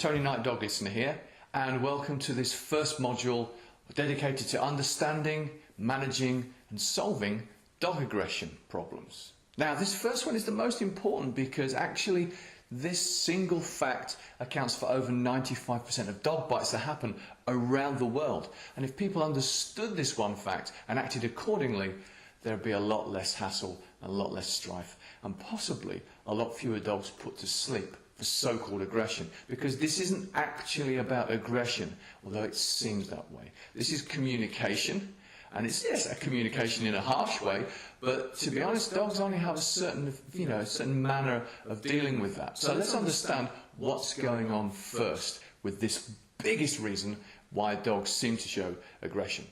Tony Knight, dog listener here, and welcome to this first module dedicated to understanding, managing and solving dog aggression problems. Now, this first one is the most important because actually this single fact accounts for over 95% of dog bites that happen around the world. And if people understood this one fact and acted accordingly, there'd be a lot less hassle, a lot less strife, and possibly a lot fewer dogs put to sleep for so-called aggression, because this isn't actually about aggression, although it seems that way. This is communication, and it's yes, a communication in a harsh way, but to be honest, dogs only have a certain manner of dealing with that. So let's understand what's going on first with this biggest reason why dogs seem to show aggression.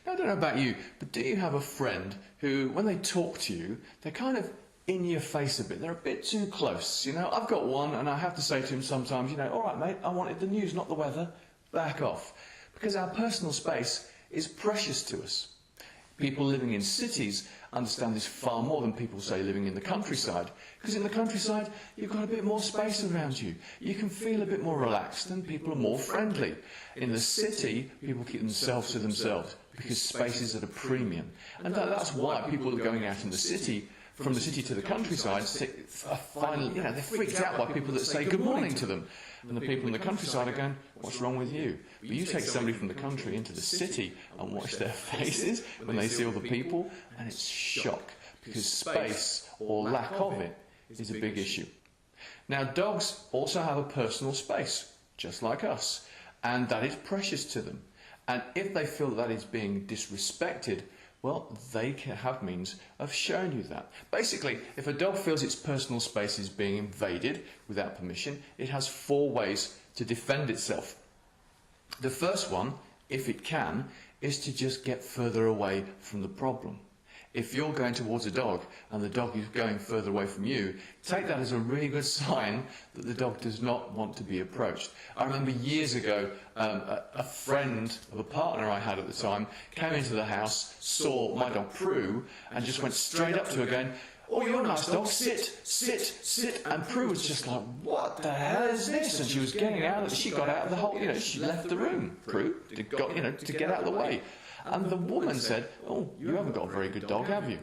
Now, I don't know about you, but do you have a friend who, when they talk to you, they're kind of in your face a bit, they're a bit too close? I've got one, and I have to say to him sometimes, all right mate, I wanted the news, not the weather, back off. Because our personal space is precious to us. People living in cities understand this far more than people, say, living in the countryside. Because in the countryside, you've got a bit more space around you. You can feel a bit more relaxed and people are more friendly. In the city, people keep themselves to themselves because space is at a premium. And that's why people are going out in the city, from the city to the countryside, they're freaked out by people that say good morning to them. And the people in the countryside are going, what's wrong with you? But you take somebody from the country into the city and watch their faces when they see all the people, and it's shock, because space, or lack of it, is a big issue. Now, dogs also have a personal space, just like us, and that is precious to them. And if they feel that is being disrespected, well, they can have means of showing you that. Basically, if a dog feels its personal space is being invaded without permission, it has 4 ways to defend itself. The first one, if it can, is to just get further away from the problem. If you're going towards a dog and the dog is going further away from you, take that as a really good sign that the dog does not want to be approached. I remember years ago, a friend of a partner I had at the time came into the house, saw my dog Prue, and just went straight up to her going, "Oh, you're a nice dog, sit, sit, sit." And Prue was just like, "What the hell is this?" And she was getting out, she got out of the whole, she left the room, Prue, to get out of the way. And the woman said, "Oh, you haven't got a very good dog, have you?"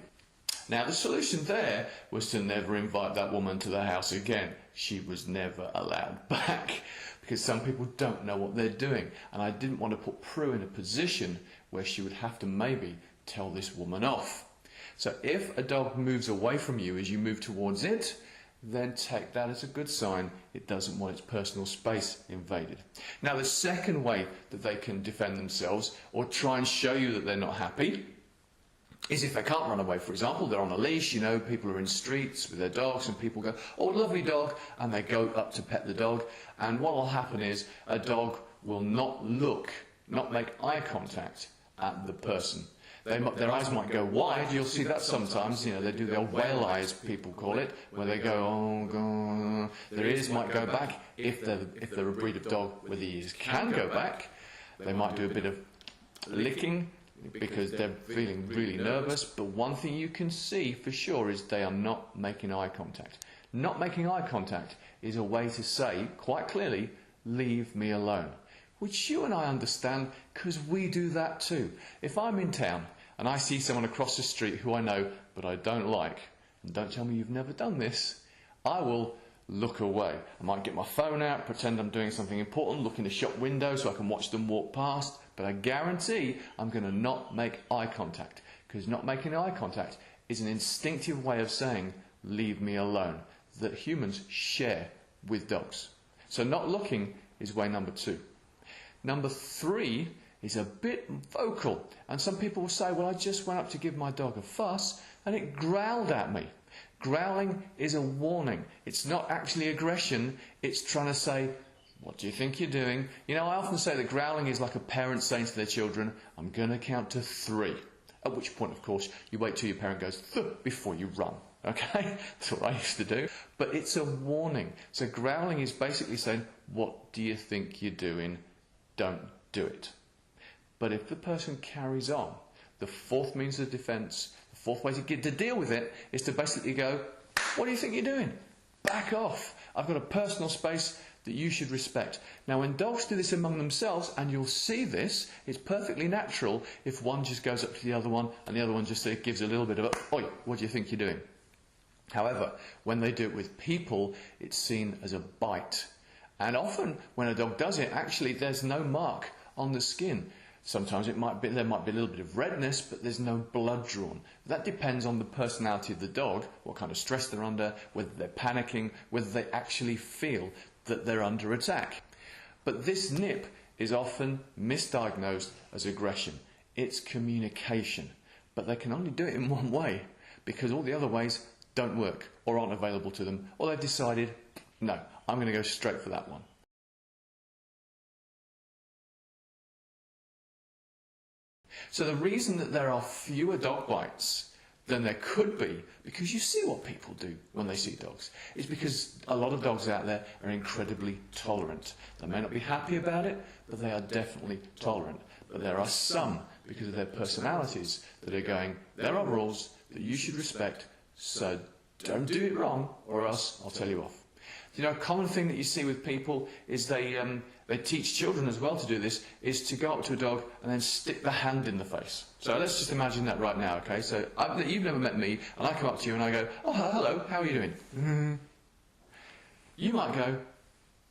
Now, the solution there was to never invite that woman to the house again. She was never allowed back, because some people don't know what they're doing. And I didn't want to put Prue in a position where she would have to maybe tell this woman off. So if a dog moves away from you as you move towards it, then take that as a good sign it doesn't want its personal space invaded. Now, the second way that they can defend themselves or try and show you that they're not happy is if they can't run away. For example, they're on a leash, people are in streets with their dogs and people go, "Oh, lovely dog," and they go up to pet the dog, and what will happen is a dog will not make eye contact at the person. Their eyes might go wide. You'll see that sometimes. They do their whale eyes, people call it, where they go, "Oh God." Their ears might go back. If they're a breed of dog where the ears can go back, they might do a bit of licking because they're feeling really nervous. But one thing you can see for sure is they are not making eye contact. Not making eye contact is a way to say quite clearly, "Leave me alone," which you and I understand because we do that too. If I'm in town and I see someone across the street who I know but I don't like, and don't tell me you've never done this, I will look away. I might get my phone out, pretend I'm doing something important, look in the shop window so I can watch them walk past, but I guarantee I'm going to not make eye contact, because not making eye contact is an instinctive way of saying, "Leave me alone," that humans share with dogs. So not looking is way number 2. Number 3 is a bit vocal, and some people will say, "Well, I just went up to give my dog a fuss and it growled at me." Growling is a warning. It's not actually aggression. It's trying to say, "What do you think you're doing?" I often say that growling is like a parent saying to their children, "I'm going to count to 3. At which point, of course, you wait till your parent goes "Thuh," before you run. Okay? That's what I used to do. But it's a warning. So growling is basically saying, "What do you think you're doing? Don't do it." But if the person carries on, the 4th means of defence, the 4th way to deal with it is to basically go, "What do you think you're doing? Back off. I've got a personal space that you should respect. Now, when dogs do this among themselves, and you'll see this, it's perfectly natural if one just goes up to the other one and the other one just gives a little bit of a, oi, what do you think you're doing? However, when they do it with people, it's seen as a bite. And often, when a dog does it, actually there's no mark on the skin. Sometimes there might be a little bit of redness, but there's no blood drawn. That depends on the personality of the dog, what kind of stress they're under, whether they're panicking, whether they actually feel that they're under attack. But this nip is often misdiagnosed as aggression. It's communication. But they can only do it in one way, because all the other ways don't work or aren't available to them, or they've decided, no, I'm going to go straight for that one. So the reason that there are fewer dog bites than there could be, because you see what people do when they see dogs, is because a lot of dogs out there are incredibly tolerant. They may not be happy about it, but they are definitely tolerant. But there are some, because of their personalities, that are going, there are rules that you should respect, so don't do it wrong, or else I'll tell you off. You know, a common thing that you see with people is they teach children as well to do this, is to go up to a dog and then stick the hand in the face. So let's just imagine that right now, okay? So you've never met me, and I come up to you and I go, oh, hello, how are you doing? You might go,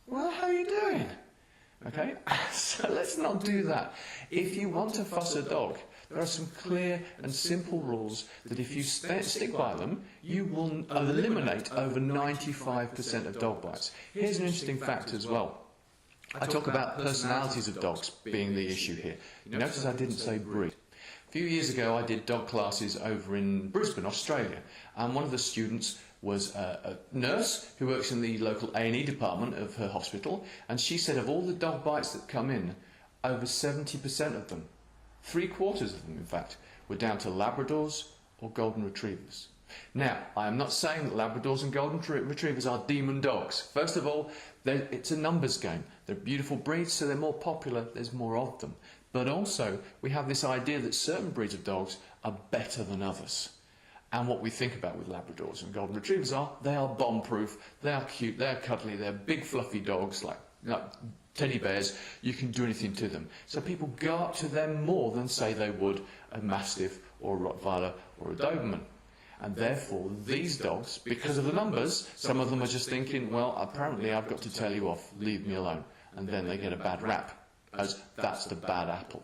well, how are you doing? Okay? So let's not do that. If you want to fuss a dog, there are some clear and simple rules that if you stick by them, you will eliminate over 95% of dog bites. Here's an interesting fact as well. I talk about personalities of dogs being the issue here. Notice I didn't say breed. A few years ago I did dog classes over in Brisbane, Australia, and one of the students was a nurse who works in the local A&E department of her hospital, and she said of all the dog bites that come in, over 70% of them, 3/4 of them in fact, were down to Labradors or Golden Retrievers. Now, I am not saying that Labradors and Golden Retrievers are demon dogs. First of all, it's a numbers game. They're beautiful breeds, so they're more popular, there's more of them. But also, we have this idea that certain breeds of dogs are better than others. And what we think about with Labradors and Golden Retrievers are, they are bomb-proof, they are cute, they're cuddly, they're big fluffy dogs like teddy bears. You can do anything to them. So people go up to them more than, say, they would a Mastiff or a Rottweiler or a Doberman. And therefore, these dogs, because of the numbers, some of them are just thinking, well, apparently I've got to tell you off, leave me alone. And then they get a bad rap, as that's the bad apple.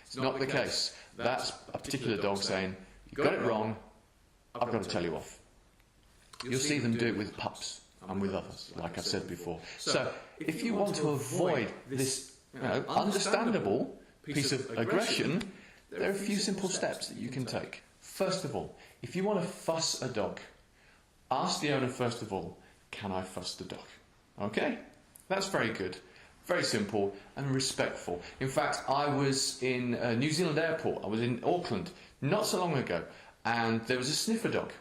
It's not the case. That's a particular dog saying, you got it wrong, I've got to tell you off. You'll see them do it with pups and with others, like I said before. So, if you want to avoid this understandable piece of aggression, there are a few simple steps that you can take. First of all, if you want to fuss a dog, ask the owner first of all, can I fuss the dog? Okay? That's very good. Very simple and respectful. In fact, I was in New Zealand airport. I was in Auckland not so long ago, and there was a sniffer dog.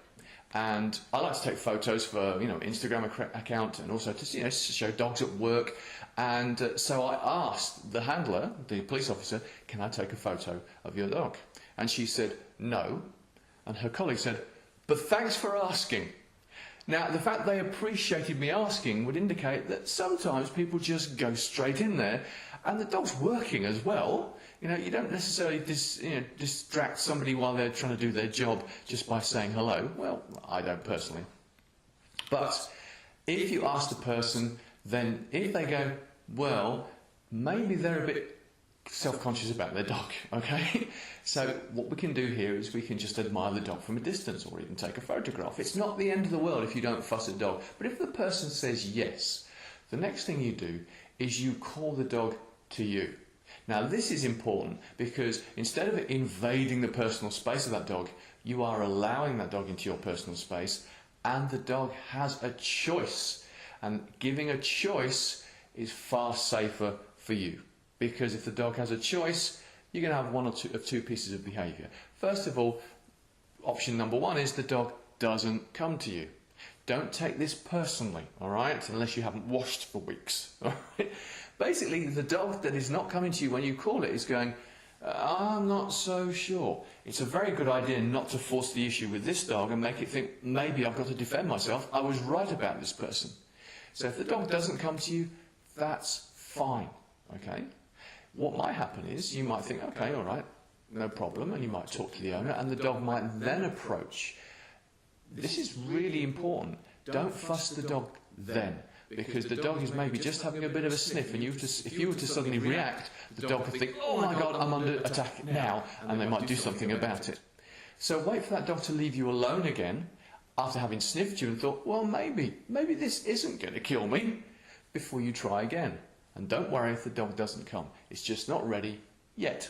And I like to take photos for, Instagram account, and also to, show dogs at work. And so I asked the handler, the police officer, can I take a photo of your dog? And she said, no. And her colleague said, but thanks for asking. Now, the fact they appreciated me asking would indicate that sometimes people just go straight in there, and the dog's working as well. You don't necessarily distract somebody while they're trying to do their job just by saying hello. Well, I don't personally. But if you ask the person, then if they go, well, maybe they're a bit self-conscious about their dog, okay? So what we can do here is we can just admire the dog from a distance, or even take a photograph. It's not the end of the world if you don't fuss a dog. But if the person says yes, the next thing you do is you call the dog to you. Now this is important because instead of invading the personal space of that dog, you are allowing that dog into your personal space, and the dog has a choice. And giving a choice is far safer for you. Because if the dog has a choice, you're going to have one or two pieces of behaviour. First of all, option number one is the dog doesn't come to you. Don't take this personally, all right, unless you haven't washed for weeks. All right? Basically, the dog that is not coming to you when you call it is going, I'm not so sure. It's a very good idea not to force the issue with this dog and make it think, maybe I've got to defend myself. I was right about this person. So if the dog doesn't come to you, that's fine, okay? What might happen is you might think, okay, all right, no problem, and you might talk to the owner, and the dog might then approach. This is really important. Don't fuss the dog then, because the dog is maybe just having a bit of a sniff, and if you were to suddenly react, the dog could think, oh my God, I'm under attack now, and they might do something about it. So wait for that dog to leave you alone again, after having sniffed you and thought, well, maybe this isn't going to kill me, before you try again. And don't worry if the dog doesn't come. It's just not ready yet.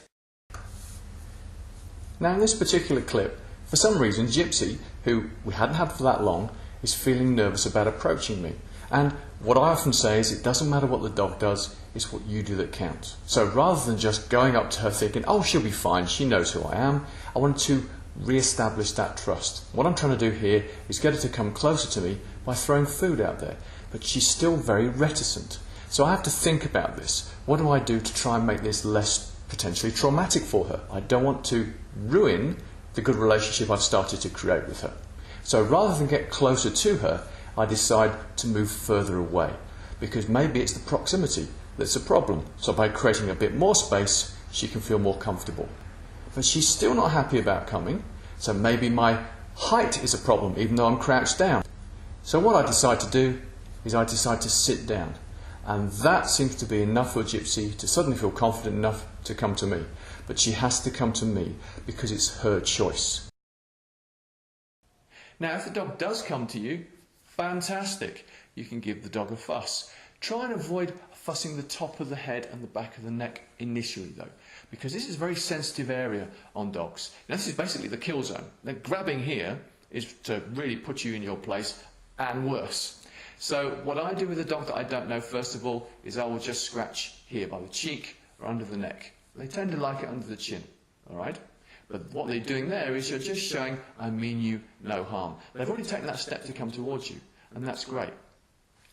Now in this particular clip, for some reason, Gypsy, who we hadn't had for that long, is feeling nervous about approaching me. And what I often say is it doesn't matter what the dog does, it's what you do that counts. So rather than just going up to her thinking, oh, she'll be fine, she knows who I am, I want to re-establish that trust. What I'm trying to do here is get her to come closer to me by throwing food out there. But she's still very reticent. So I have to think about this. What do I do to try and make this less potentially traumatic for her? I don't want to ruin the good relationship I've started to create with her. So rather than get closer to her, I decide to move further away, because maybe it's the proximity that's a problem. So by creating a bit more space, she can feel more comfortable. But she's still not happy about coming, so maybe my height is a problem even though I'm crouched down. So what I decide to do is I decide to sit down, and that seems to be enough for Gypsy to suddenly feel confident enough to come to me. But she has to come to me because it's her choice. Now if the dog does come to you, fantastic. You can give the dog a fuss. Try and avoid fussing the top of the head and the back of the neck initially though, because this is a very sensitive area on dogs. Now, this is basically the kill zone. Now, grabbing here is to really put you in your place and worse. So what I do with a dog that I don't know, first of all, is I will just scratch here by the cheek or under the neck. They tend to like it under the chin, all right? But what they're doing there is you're just showing, I mean you no harm. They've already taken that step to come towards you, and that's great.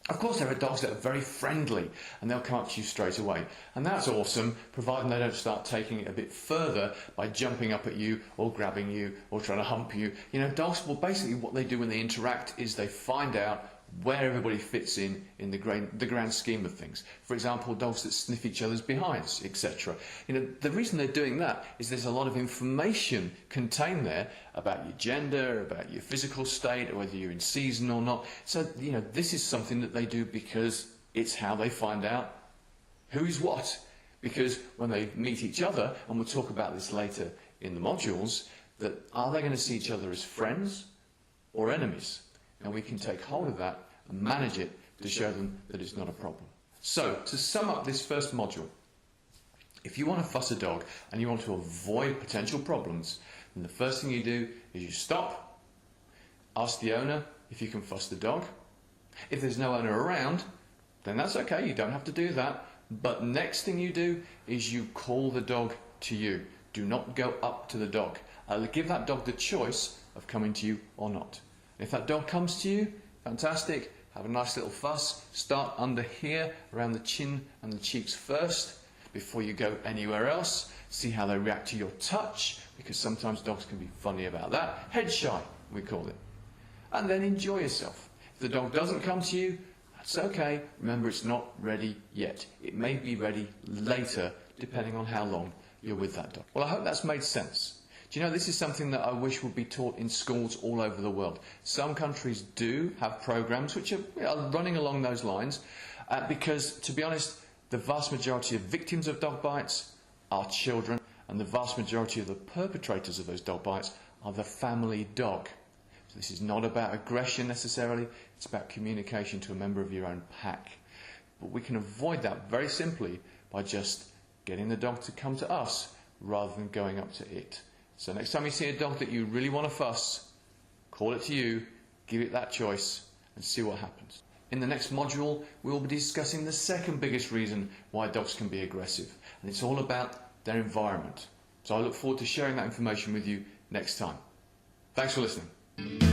Of course, there are dogs that are very friendly, and they'll come up to you straight away. And that's awesome, providing they don't start taking it a bit further by jumping up at you, or grabbing you, or trying to hump you. You know, dogs, well, basically what they do when they interact is they find out where everybody fits in the grand scheme of things. For example, dogs that sniff each other's behinds, etc. You know, the reason they're doing that is there's a lot of information contained there about your gender, about your physical state, or whether you're in season or not. So, you know, this is something that they do because it's how they find out who's what. Because when they meet each other, and we'll talk about this later in the modules, that are they going to see each other as friends or enemies? And we can take hold of that and manage it to show them that it's not a problem. So, to sum up this first module, if you want to fuss a dog and you want to avoid potential problems, then the first thing you do is you stop, ask the owner if you can fuss the dog. If there's no owner around, then that's okay, you don't have to do that. But next thing you do is you call the dog to you. Do not go up to the dog. Give that dog the choice of coming to you or not. If that dog comes to you, fantastic, have a nice little fuss. Start under here, around the chin and the cheeks first, before you go anywhere else. See how they react to your touch, because sometimes dogs can be funny about that. Head shy, we call it. And then enjoy yourself. If the dog doesn't come to you, that's okay. Remember, it's not ready yet. It may be ready later, depending on how long you're with that dog. Well, I hope that's made sense. Do you know, this is something that I wish would be taught in schools all over the world. Some countries do have programs which are running along those lines, because, to be honest, the vast majority of victims of dog bites are children, and the vast majority of the perpetrators of those dog bites are the family dog. So this is not about aggression necessarily, it's about communication to a member of your own pack. But we can avoid that very simply by just getting the dog to come to us rather than going up to it. So next time you see a dog that you really want to fuss, call it to you, give it that choice, and see what happens. In the next module, we will be discussing the second biggest reason why dogs can be aggressive, and it's all about their environment. So I look forward to sharing that information with you next time. Thanks for listening.